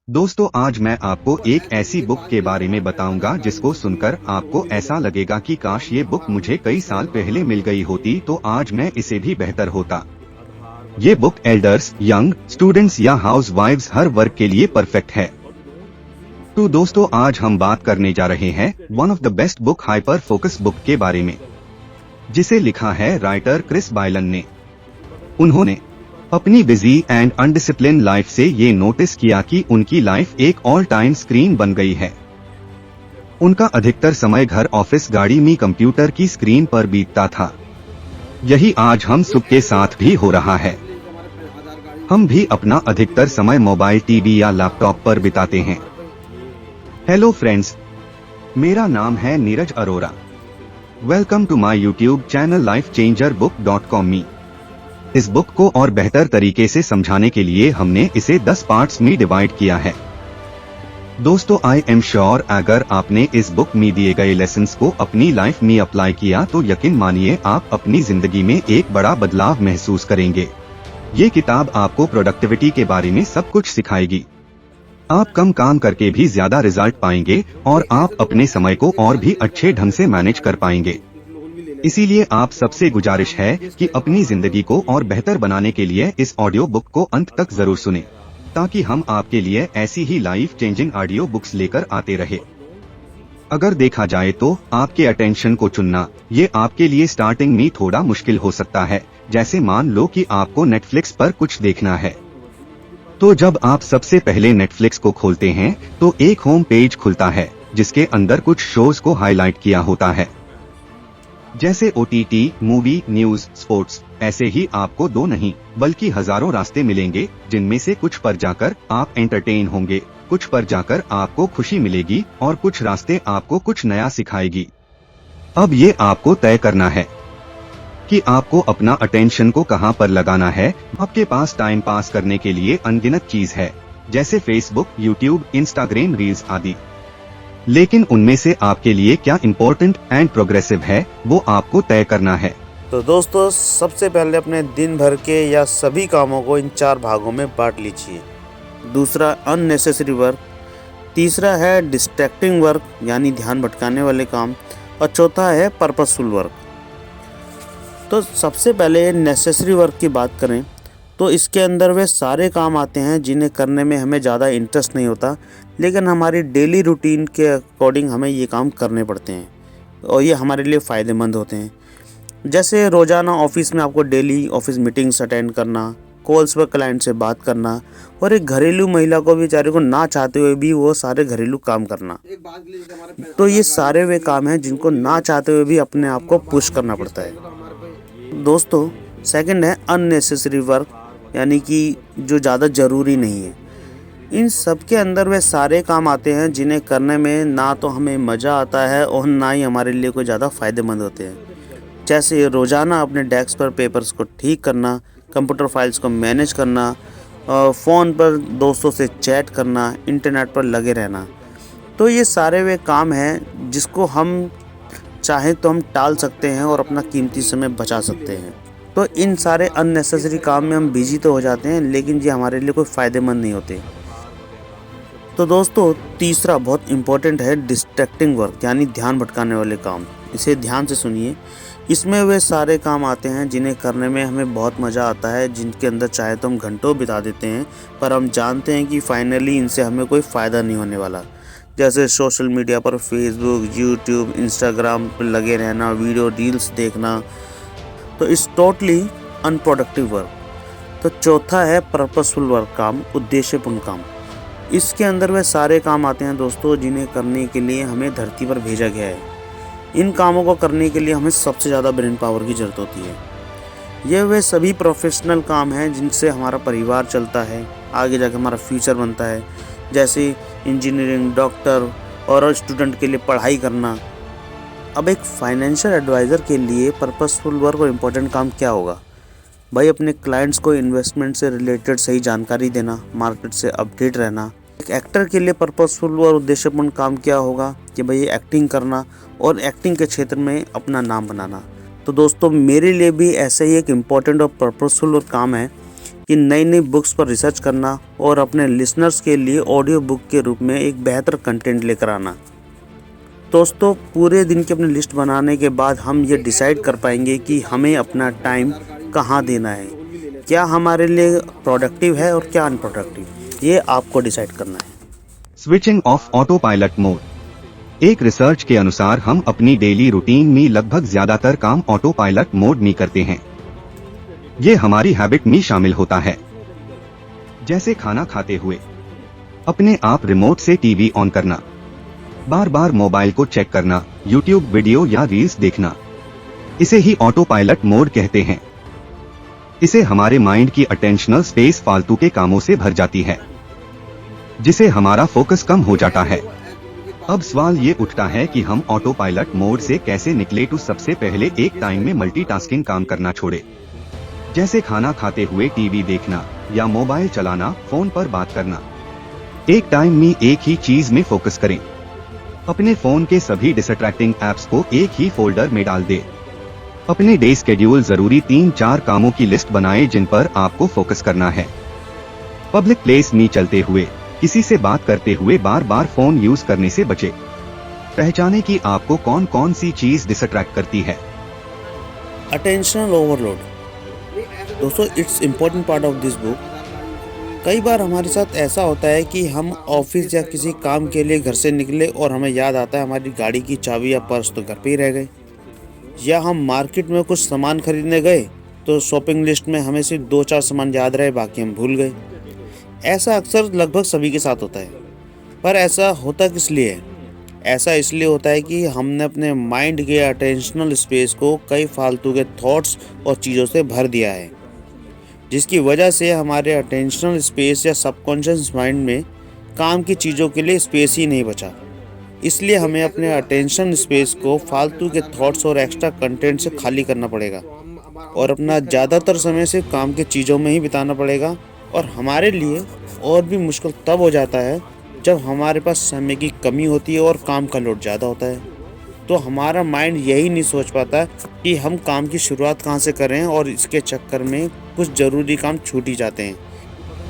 दोस्तों, आज मैं आपको एक ऐसी बुक के बारे में बताऊंगा जिसको सुनकर आपको ऐसा लगेगा कि काश ये बुक मुझे कई साल पहले मिल गई होती तो आज मैं इसे भी बेहतर होता। ये बुक एल्डर्स, यंग स्टूडेंट्स या हाउस वाइव्स हर वर्ग के लिए परफेक्ट है। तो दोस्तों, आज हम बात करने जा रहे हैं one of the best book hyper focus book के बारे में, जिसे लिखा है राइटर क्रिस बायलन ने। उन्होंने अपनी बिजी एंड अनडिसिप्लिन लाइफ से ये नोटिस किया कि उनकी लाइफ एक ऑल टाइम स्क्रीन बन गई है। उनका अधिकतर समय घर, ऑफिस, गाड़ी में कंप्यूटर की स्क्रीन पर बीतता था। यही आज हम सबके साथ भी हो रहा है। हम भी अपना अधिकतर समय मोबाइल, टीवी या लैपटॉप पर बिताते हैं। हेलो फ्रेंड्स, मेरा नाम है Neeraj Arora. Welcome to my YouTube channel lifechangerbook.com। इस बुक को और बेहतर तरीके से समझाने के लिए हमने इसे 10 पार्ट्स में डिवाइड किया है। दोस्तों, आई एम श्योर अगर आपने इस बुक में दिए गए लेसन्स को अपनी लाइफ में अप्लाई किया तो यकीन मानिए आप अपनी जिंदगी में एक बड़ा बदलाव महसूस करेंगे। ये किताब आपको प्रोडक्टिविटी के बारे में सब कुछ सिखाएगी। आप कम काम करके भी ज्यादा रिजल्ट पाएंगे और आप अपने समय को और भी अच्छे ढंग से मैनेज कर पाएंगे। इसीलिए आप सबसे गुजारिश है कि अपनी जिंदगी को और बेहतर बनाने के लिए इस ऑडियो बुक को अंत तक जरूर सुनें, ताकि हम आपके लिए ऐसी ही लाइफ चेंजिंग ऑडियो बुक्स लेकर आते रहे। अगर देखा जाए तो आपके अटेंशन को चुनना ये आपके लिए स्टार्टिंग में थोड़ा मुश्किल हो सकता है। जैसे मान लो कि आपको नेटफ्लिक्स पर कुछ देखना है, तो जब आप सबसे पहले नेटफ्लिक्स को खोलते हैं तो एक होम पेज खुलता है जिसके अंदर कुछ शोज को हाईलाइट किया होता है, जैसे OTT, मूवी, न्यूज, स्पोर्ट्स। ऐसे ही आपको 2 नहीं बल्कि हजारों रास्ते मिलेंगे, जिनमें से कुछ पर जाकर आप एंटरटेन होंगे, कुछ पर जाकर आपको खुशी मिलेगी और कुछ रास्ते आपको कुछ नया सिखाएगी। अब ये आपको तय करना है कि आपको अपना अटेंशन को कहां पर लगाना है। आपके पास टाइम पास करने के लिए अनगिनत चीज है, जैसे फेसबुक, यूट्यूब, इंस्टाग्राम, रील्स आदि। लेकिन उनमें से आपके लिए क्या इम्पोर्टेंट एंड प्रोग्रेसिव है वो आपको तय करना है। तो दोस्तों, सबसे पहले अपने दिन भर के या सभी कामों को इन 4 भागों में बांट लीजिए। दूसरा, अननेसेसरी वर्क। तीसरा है डिस्ट्रैक्टिंग वर्क यानी ध्यान भटकाने वाले काम। और चौथा है पर्पसफुल वर्क। तो सबसे पहले नेसेसरी वर्क की बात करें तो इसके अंदर वे सारे काम आते हैं जिन्हें करने में हमें ज़्यादा इंटरेस्ट नहीं होता, लेकिन हमारी डेली रूटीन के अकॉर्डिंग हमें ये काम करने पड़ते हैं और ये हमारे लिए फ़ायदेमंद होते हैं। जैसे रोज़ाना ऑफिस में आपको डेली ऑफिस मीटिंग्स अटेंड करना, कॉल्स पर क्लाइंट से बात करना और एक घरेलू महिला को बेचारे को ना चाहते हुए भी वो सारे घरेलू काम करना। तो ये सारे वे काम हैं जिनको ना चाहते हुए भी अपने आप को पुश करना पड़ता है। दोस्तों, सेकंड है अननेसेसरी वर्क, यानी कि जो ज़्यादा ज़रूरी नहीं है। इन सब के अंदर वे सारे काम आते हैं जिन्हें करने में ना तो हमें मज़ा आता है और ना ही हमारे लिए कोई ज़्यादा फ़ायदेमंद होते हैं। जैसे रोज़ाना अपने डेस्क पर पेपर्स को ठीक करना, कंप्यूटर फाइल्स को मैनेज करना, फ़ोन पर दोस्तों से चैट करना, इंटरनेट पर लगे रहना। तो ये सारे वे काम हैं जिसको हम चाहें तो हम टाल सकते हैं और अपना कीमती समय बचा सकते हैं। तो इन सारे अननेसेसरी काम में हम बिजी तो हो जाते हैं, लेकिन ये हमारे लिए कोई फ़ायदेमंद नहीं होते। तो दोस्तों, तीसरा बहुत इम्पोर्टेंट है डिस्ट्रैक्टिंग वर्क, यानी ध्यान भटकाने वाले काम। इसे ध्यान से सुनिए। इसमें वे सारे काम आते हैं जिन्हें करने में हमें बहुत मज़ा आता है, जिनके अंदर चाहे तो हम घंटों बिता देते हैं, पर हम जानते हैं कि फाइनली इनसे हमें कोई फ़ायदा नहीं होने वाला। जैसे सोशल मीडिया पर फेसबुक, यूट्यूब, इंस्टाग्राम पर लगे रहना, वीडियो रील्स देखना। तो इस टोटली अनप्रोडक्टिव वर्क। तो चौथा है पर्पसफुल वर्क, काम, उद्देश्यपूर्ण काम। इसके अंदर वे सारे काम आते हैं दोस्तों जिन्हें करने के लिए हमें धरती पर भेजा गया है। इन कामों को करने के लिए हमें सबसे ज़्यादा ब्रेन पावर की ज़रूरत होती है। ये वे सभी प्रोफेशनल काम हैं जिनसे हमारा परिवार चलता है, आगे जाकर हमारा फ्यूचर बनता है। जैसे इंजीनियरिंग, डॉक्टर और स्टूडेंट के लिए पढ़ाई करना। अब एक फाइनेंशियल एडवाइज़र के लिए पर्पसफुल वर्क और इम्पोर्टेंट काम क्या होगा? भाई, अपने क्लाइंट्स को इन्वेस्टमेंट से रिलेटेड सही जानकारी देना, मार्केट से अपडेट रहना। एक एक्टर के लिए पर्पसफुल और उद्देश्यपूर्ण काम क्या होगा कि भाई एक्टिंग करना और एक्टिंग के क्षेत्र में अपना नाम बनाना। तो दोस्तों, मेरे लिए भी ऐसे ही एक इम्पोर्टेंट और पर्पसफुल काम है कि नई नई बुक्स पर रिसर्च करना और अपने लिसनर्स के लिए ऑडियो बुक के रूप में एक बेहतर कंटेंट लेकर आना। दोस्तों, पूरे दिन की अपनी लिस्ट बनाने के बाद हम ये डिसाइड कर पाएंगे कि हमें अपना टाइम कहाँ देना है, क्या हमारे लिए प्रोडक्टिव है और क्या अनप्रोडक्टिव, ये आपको डिसाइड करना है। Switching off auto pilot mode. एक रिसर्च के अनुसार हम अपनी डेली रूटीन में लगभग ज्यादातर काम ऑटो पायलट मोड में करते हैं। ये हमारी हैबिट में शामिल होता है, जैसे खाना खाते हुए अपने आप रिमोट से टीवी ऑन करना, बार बार मोबाइल को चेक करना, यूट्यूब वीडियो या रील्स देखना। इसे ही ऑटो पायलट मोड कहते हैं। इसे हमारे माइंड की अटेंशनल स्पेस फालतू के कामों से भर जाती है, जिसे हमारा फोकस कम हो जाता है। अब सवाल ये उठता है कि हम ऑटो पायलट मोड से कैसे निकले। तो सबसे पहले एक टाइम में मल्टीटास्किंग काम करना छोड़े, जैसे खाना खाते हुए टीवी देखना या मोबाइल चलाना, फोन पर बात करना। एक टाइम में एक ही चीज में फोकस करें। अपने फोन के सभी डिस्ट्रैक्टिंग ऐप्स को एक ही फोल्डर में डाल दे। अपने डे शेड्यूल जरूरी 3-4 कामों की लिस्ट बनाएं जिन पर आपको फोकस करना है। पब्लिक प्लेस में चलते हुए, किसी से बात करते हुए बार बार फोन यूज करने से बचे। पहचाने कि आपको कौन कौन सी चीज डिस्ट्रैक्ट करती है। Attentional overload. दोस्तों, it's important part of this book. कई बार हमारे साथ ऐसा होता है कि हम ऑफिस या किसी काम के लिए घर से निकले और हमें याद आता है हमारी गाड़ी की चाबी या पर्स तो घर पे ही रह गए, या हम मार्केट में कुछ सामान खरीदने गए तो शॉपिंग लिस्ट में हमें सिर्फ 2-4 सामान याद रहे, बाकी हम भूल गए। ऐसा अक्सर लगभग सभी के साथ होता है, पर ऐसा होता किस लिए है? ऐसा इसलिए होता है कि हमने अपने माइंड के अटेंशनल स्पेस को कई फालतू के थॉट्स और चीज़ों से भर दिया है, जिसकी वजह से हमारे अटेंशनल स्पेस या सबकॉन्शियस माइंड में काम की चीज़ों के लिए स्पेस ही नहीं बचा। इसलिए हमें अपने अटेंशन स्पेस को फालतू के थॉट्स और एक्स्ट्रा कंटेंट से खाली करना पड़ेगा और अपना ज़्यादातर समय सिर्फ काम की चीज़ों में ही बिताना पड़ेगा। और हमारे लिए और भी मुश्किल तब हो जाता है जब हमारे पास समय की कमी होती है और काम का लोड ज़्यादा होता है। तो हमारा माइंड यही नहीं सोच पाता कि हम काम की शुरुआत कहाँ से करें और इसके चक्कर में कुछ ज़रूरी काम छूट ही जाते हैं।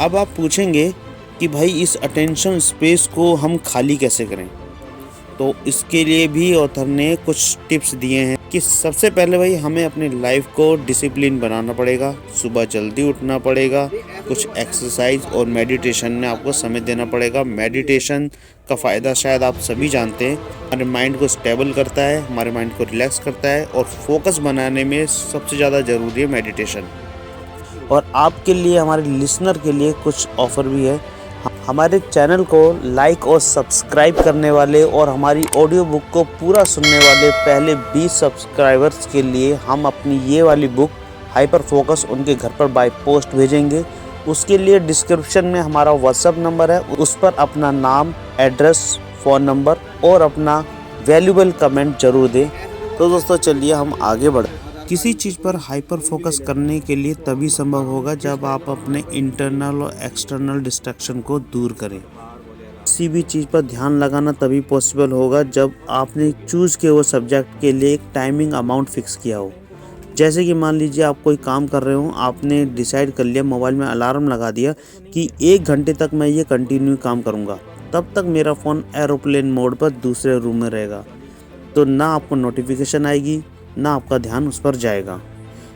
अब आप पूछेंगे कि भाई इस अटेंशन स्पेस को हम खाली कैसे करें? तो इसके लिए भी ऑथर ने कुछ टिप्स दिए हैं कि सबसे पहले भाई हमें अपनी लाइफ को डिसिप्लिन बनाना पड़ेगा, सुबह जल्दी उठना पड़ेगा, कुछ एक्सरसाइज और मेडिटेशन में आपको समय देना पड़ेगा। मेडिटेशन का फ़ायदा शायद आप सभी जानते हैं, हमारे माइंड को स्टेबल करता है, हमारे माइंड को रिलैक्स करता है और फोकस बनाने में सबसे ज़्यादा ज़रूरी है मेडिटेशन। और आपके लिए, हमारे लिसनर के लिए कुछ ऑफ़र भी है। हमारे चैनल को लाइक और सब्सक्राइब करने वाले और हमारी ऑडियो बुक को पूरा सुनने वाले पहले 20 सब्सक्राइबर्स के लिए हम अपनी ये वाली बुक हाइपर फोकस उनके घर पर बाय पोस्ट भेजेंगे। उसके लिए डिस्क्रिप्शन में हमारा व्हाट्सएप नंबर है, उस पर अपना नाम, एड्रेस, फ़ोन नंबर और अपना वैल्यूबल कमेंट जरूर दें। तो दोस्तों, चलिए हम आगे बढ़ें। किसी चीज़ पर हाइपर फोकस करने के लिए तभी संभव होगा जब आप अपने इंटरनल और एक्सटर्नल डिस्ट्रैक्शन को दूर करें। किसी भी चीज़ पर ध्यान लगाना तभी पॉसिबल होगा जब आपने चूज़ किए वो सब्जेक्ट के लिए एक टाइमिंग अमाउंट फिक्स किया हो। जैसे कि मान लीजिए आप कोई काम कर रहे हो, आपने डिसाइड कर लिया, मोबाइल में अलार्म लगा दिया कि 1 घंटे तक मैं ये कंटिन्यू काम करूँगा, तब तक मेरा फ़ोन एरोप्लेन मोड पर दूसरे रूम में रहेगा, तो ना आपको नोटिफिकेशन आएगी ना आपका ध्यान उस पर जाएगा।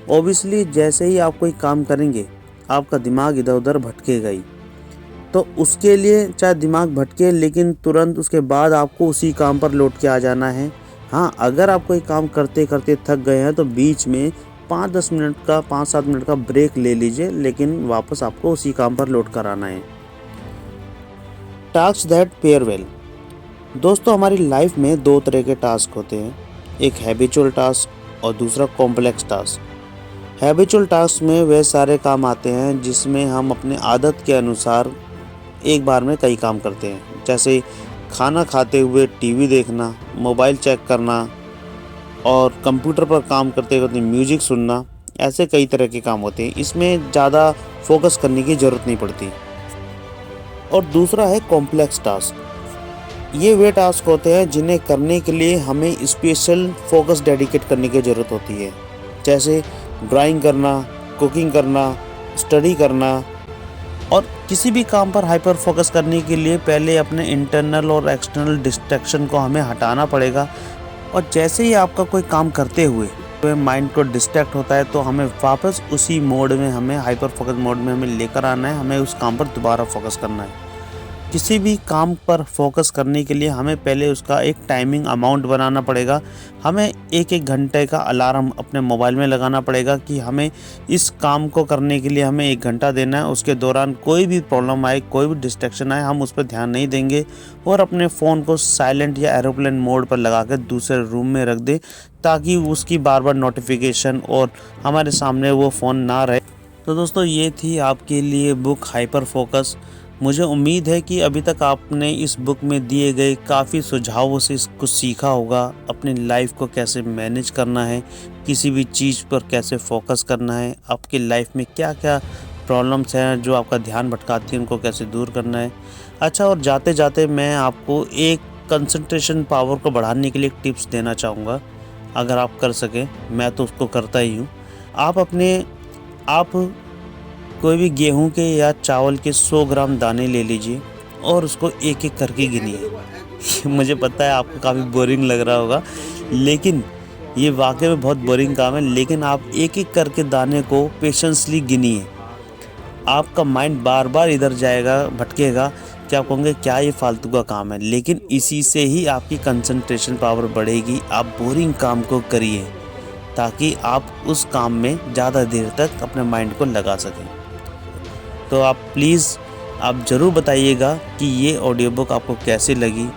ओबियसली जैसे ही आप कोई काम करेंगे आपका दिमाग इधर उधर भटकेगा ही, तो उसके लिए चाहे दिमाग भटके लेकिन तुरंत उसके बाद आपको उसी काम पर लौट के आ जाना है। हाँ, अगर आप कोई काम करते करते थक गए हैं तो बीच में 5-10 मिनट का, 5-7 मिनट का ब्रेक ले लीजिए, लेकिन वापस आपको उसी काम पर लौट कर आना है। Task that pair well. दोस्तों, हमारी लाइफ में 2 तरह के टास्क होते हैं, एक हैबिचुअल टास्क और दूसरा कॉम्प्लेक्स टास्क। हैबिचुअल टास्क में वे सारे काम आते हैं जिसमें हम अपने आदत के अनुसार एक बार में कई काम करते हैं, जैसे खाना खाते हुए टीवी देखना, मोबाइल चेक करना और कंप्यूटर पर काम करते वक्त म्यूजिक सुनना। ऐसे कई तरह के काम होते हैं, इसमें ज़्यादा फोकस करने की ज़रूरत नहीं पड़ती। और दूसरा है कॉम्प्लेक्स टास्क। ये वे टास्क होते हैं जिन्हें करने के लिए हमें स्पेशल फोकस डेडिकेट करने की ज़रूरत होती है, जैसे ड्राइंग करना, कुकिंग करना, स्टडी करना और किसी भी काम पर हाइपर फोकस करने के लिए पहले अपने इंटरनल और एक्सटर्नल डिस्ट्रैक्शन को हमें हटाना पड़ेगा। और जैसे ही आपका कोई काम करते हुए माइंड को डिस्ट्रैक्ट होता है तो हमें वापस उसी मोड में, हमें हाइपर फोकस मोड में हमें लेकर आना है, हमें उस काम पर दोबारा फोकस करना है। किसी भी काम पर फोकस करने के लिए हमें पहले उसका एक टाइमिंग अमाउंट बनाना पड़ेगा। हमें एक घंटे का अलार्म अपने मोबाइल में लगाना पड़ेगा कि हमें इस काम को करने के लिए हमें 1 घंटा देना है। उसके दौरान कोई भी प्रॉब्लम आए, कोई भी डिस्ट्रैक्शन आए, हम उस पर ध्यान नहीं देंगे और अपने फ़ोन को साइलेंट या एरोप्लेन मोड पर लगा कर दूसरे रूम में रख दें, ताकि उसकी बार बार नोटिफिकेशन और हमारे सामने वो फ़ोन ना रहे। तो दोस्तों, ये थी आपके लिए बुक हाइपर फोकस। मुझे उम्मीद है कि अभी तक आपने इस बुक में दिए गए काफ़ी सुझावों से कुछ सीखा होगा। अपनी लाइफ को कैसे मैनेज करना है, किसी भी चीज़ पर कैसे फोकस करना है, आपकी लाइफ में क्या क्या प्रॉब्लम्स हैं जो आपका ध्यान भटकाती हैं, उनको कैसे दूर करना है। अच्छा, और जाते जाते मैं आपको एक कंसंट्रेशन पावर को बढ़ाने के लिए एक टिप्स देना चाहूँगा, अगर आप कर सकें। मैं तो उसको करता ही हूँ। आप कोई भी गेहूं के या चावल के 100 ग्राम दाने ले लीजिए और उसको एक एक करके गिनिए। मुझे पता है आपको काफ़ी बोरिंग लग रहा होगा, लेकिन ये वाकई में बहुत बोरिंग काम है। लेकिन आप एक एक करके दाने को पेशेंसली गिनिए। आपका माइंड बार बार इधर जाएगा, भटकेगा कि आप कहोगे क्या ये फालतू का काम है, लेकिन इसी से ही आपकी कंसंट्रेशन पावर बढ़ेगी। आप बोरिंग काम को करिए ताकि आप उस काम में ज़्यादा देर तक अपने माइंड को लगा सकें। तो आप प्लीज़ ज़रूर बताइएगा कि ये ऑडियो बुक आपको कैसी लगी।